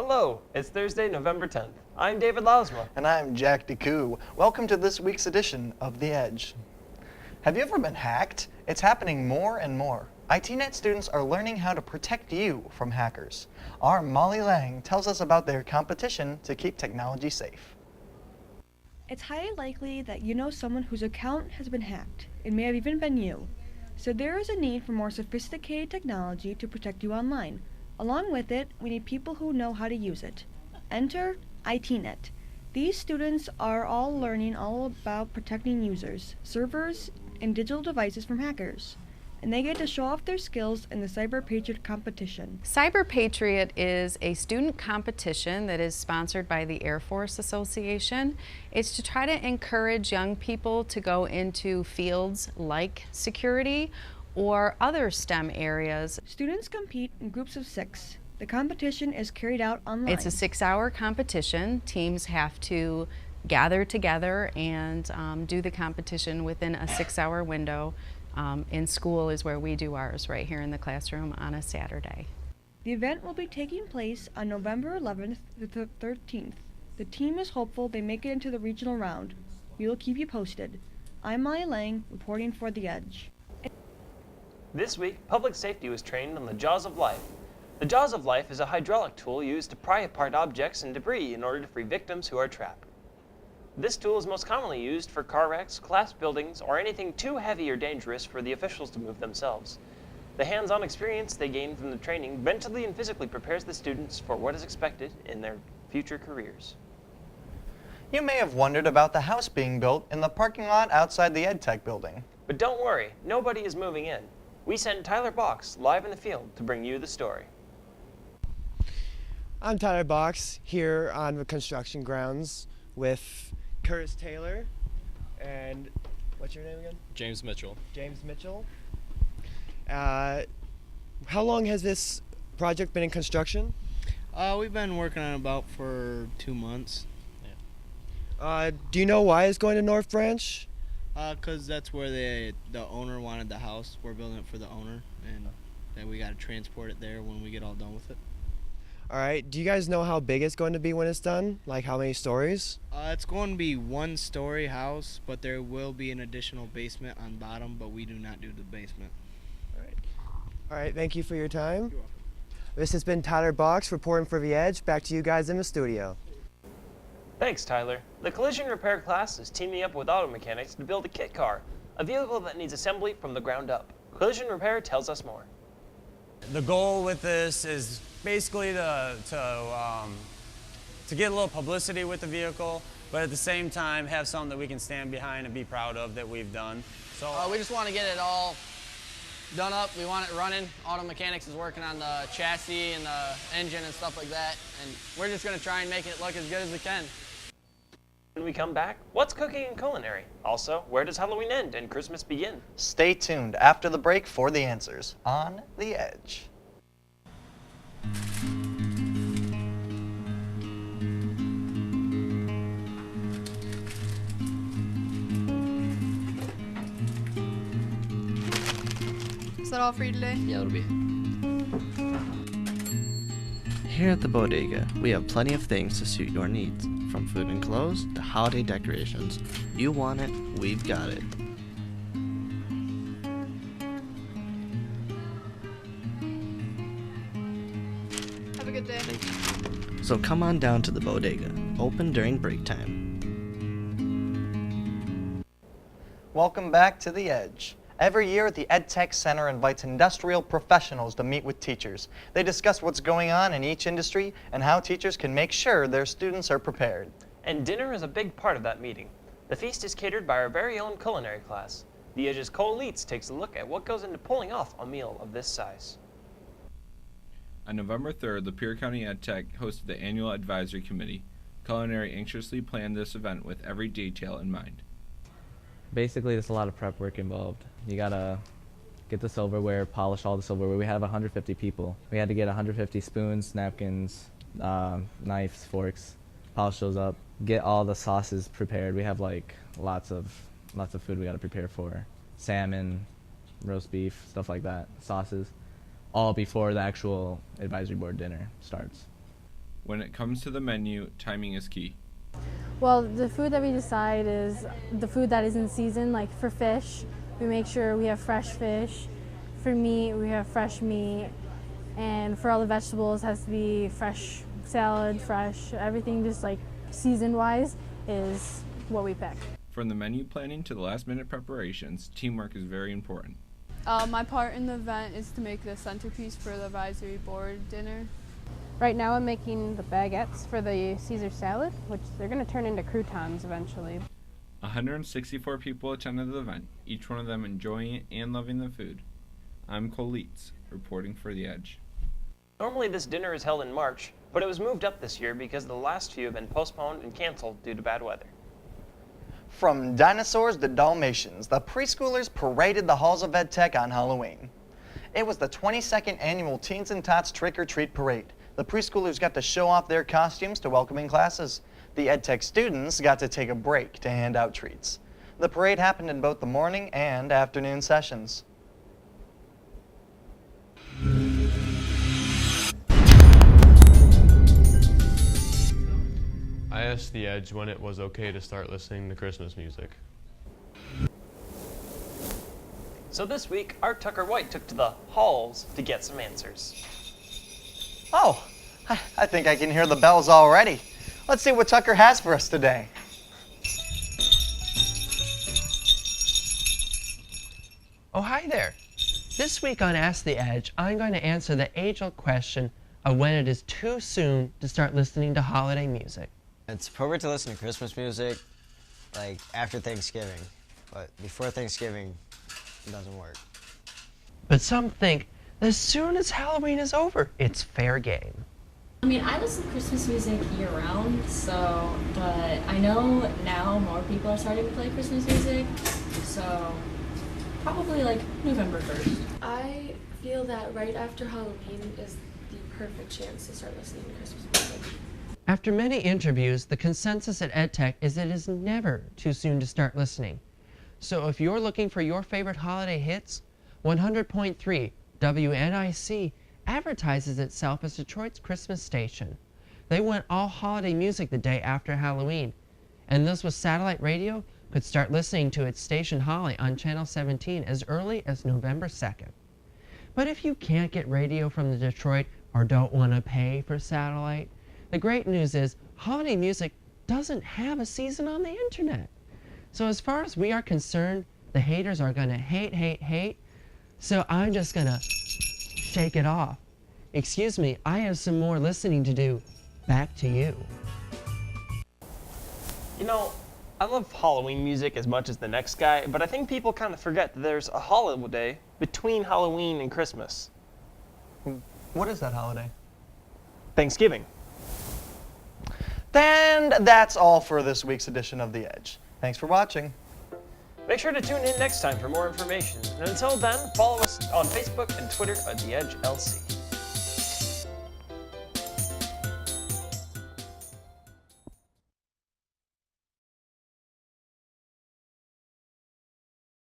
Hello, it's Thursday, November 10th. I'm David Lausma. And I'm Jack DeCoo. Welcome to this week's edition of The Edge. Have you ever been hacked? It's happening more and more. ITnet students are learning how to protect you from hackers. Our Molly Lang tells us about their competition to keep technology safe. It's highly likely that you know someone whose account has been hacked. It may have even been you. So there is a need for more sophisticated technology to protect you online. Along with it, we need people who know how to use it. Enter ITnet. These students are all learning all about protecting users, servers, and digital devices from hackers. And they get to show off their skills in the Cyber Patriot competition. Cyber Patriot is a student competition that is sponsored by the Air Force Association. It's to try to encourage young people to go into fields like security or other STEM areas. Students compete in groups of 6. The competition is carried out online. It's a 6-hour competition. Teams have to gather together and do the competition within a 6-hour window. In school is where we do ours, right here in the classroom on a Saturday. The event will be taking place on November 11th to the 13th. The team is hopeful they make it into the regional round. We will keep you posted. I'm Molly Lang, reporting for The Edge. This week, public safety was trained on the Jaws of Life. The Jaws of Life is a hydraulic tool used to pry apart objects and debris in order to free victims who are trapped. This tool is most commonly used for car wrecks, collapsed buildings, or anything too heavy or dangerous for the officials to move themselves. The hands-on experience they gain from the training mentally and physically prepares the students for what is expected in their future careers. You may have wondered about the house being built in the parking lot outside the EdTech building. But don't worry, nobody is moving in. We sent Tyler Box live in the field to bring you the story. I'm Tyler Box here on the construction grounds with Curtis Taylor and what's your name again? James Mitchell. James Mitchell. How long has this project been in construction? We've been working on it about for 2 months. Do you know why it's going to North Branch? Because that's where the owner wanted the house. We're building it for the owner, and then we got to transport it there when we get all done with it. All right. Do you guys know how big it's going to be when it's done? Like how many stories? It's going to be 1-story house, but there will be an additional basement on bottom, but we do not do the basement. All right. Thank you for your time. You're welcome. This has been Tyler Box reporting for The Edge. Back to you guys in the studio. Thanks, Tyler. The collision repair class is teaming up with auto mechanics to build a kit car, a vehicle that needs assembly from the ground up. Collision Repair tells us more. The goal with this is basically to get a little publicity with the vehicle, but at the same time have something that we can stand behind and be proud of that we've done. So we just want to get it all done up. We want it running. Auto Mechanics is working on the chassis and the engine and stuff like that, and we're just going to try and make it look as good as we can. When we come back, what's cooking in culinary? Also, where does Halloween end and Christmas begin? Stay tuned after the break for the answers on The Edge. Is that all for you today? Yeah, it'll be. Here at the Bodega, we have plenty of things to suit your needs, from food and clothes to holiday decorations. You want it, we've got it. Have a good day. So come on down to the Bodega, open during break time. Welcome back to The Edge. Every year, the EdTech Center invites industrial professionals to meet with teachers. They discuss what's going on in each industry and how teachers can make sure their students are prepared. And dinner is a big part of that meeting. The feast is catered by our very own culinary class. The Edge's co-elites takes a look at what goes into pulling off a meal of this size. On November 3rd, Lapeer County EdTech hosted the annual advisory committee. Culinary anxiously planned this event with every detail in mind. Basically, there's a lot of prep work involved. You gotta get the silverware, polish all the silverware. We have 150 people. We had to get 150 spoons, napkins, knives, forks, polish those up, get all the sauces prepared. We have like lots of food we gotta prepare for. Salmon, roast beef, stuff like that, sauces, all before the actual advisory board dinner starts. When it comes to the menu, timing is key. Well, the food that we decide is the food that is in season. Like for fish, we make sure we have fresh fish. For meat, we have fresh meat. And for all the vegetables, it has to be fresh salad, fresh. Everything just like season-wise is what we pick. From the menu planning to the last-minute preparations, teamwork is very important. My part in the event is to make the centerpiece for the advisory board dinner. Right now I'm making the baguettes for the Caesar salad, which they're going to turn into croutons eventually. 164 people attended the event, each one of them enjoying it and loving the food. I'm Cole Leitz, reporting for The Edge. Normally this dinner is held in March, but it was moved up this year because the last few have been postponed and canceled due to bad weather. From dinosaurs to Dalmatians, the preschoolers paraded the halls of EdTech on Halloween. It was the 22nd annual Teens and Tots Trick or Treat Parade. The preschoolers got to show off their costumes to welcoming classes. The EdTech students got to take a break to hand out treats. The parade happened in both the morning and afternoon sessions. I asked The Edge when it was okay to start listening to Christmas music. So this week, Art Tucker White took to the halls to get some answers. Oh, I think I can hear the bells already. Let's see what Tucker has for us today. Oh, hi there. This week on Ask the Edge, I'm going to answer the age-old question of when it is too soon to start listening to holiday music. It's appropriate to listen to Christmas music like after Thanksgiving, but before Thanksgiving, it doesn't work. But some think that as soon as Halloween is over, it's fair game. I mean, I listen to Christmas music year-round, but I know now more people are starting to play Christmas music, so probably like November 1st. I feel that right after Halloween is the perfect chance to start listening to Christmas music. After many interviews, the consensus at EdTech is it is never too soon to start listening. So if you're looking for your favorite holiday hits, 100.3 WNIC advertises itself as Detroit's Christmas station. They went all holiday music the day after Halloween, and those with satellite radio could start listening to its station Holly on Channel 17 as early as November 2nd. But if you can't get radio from the Detroit or don't want to pay for satellite, the great news is holiday music doesn't have a season on the internet. So as far as we are concerned, the haters are going to hate, so I'm just going to shake it off. Excuse me, I have some more listening to do. Back to you. You know, I love Halloween music as much as the next guy, but I think people kind of forget that there's a holiday between Halloween and Christmas. What is that holiday? Thanksgiving. And that's all for this week's edition of The Edge. Thanks for watching. Make sure to tune in next time for more information. And until then, follow us on Facebook and Twitter at The Edge LC.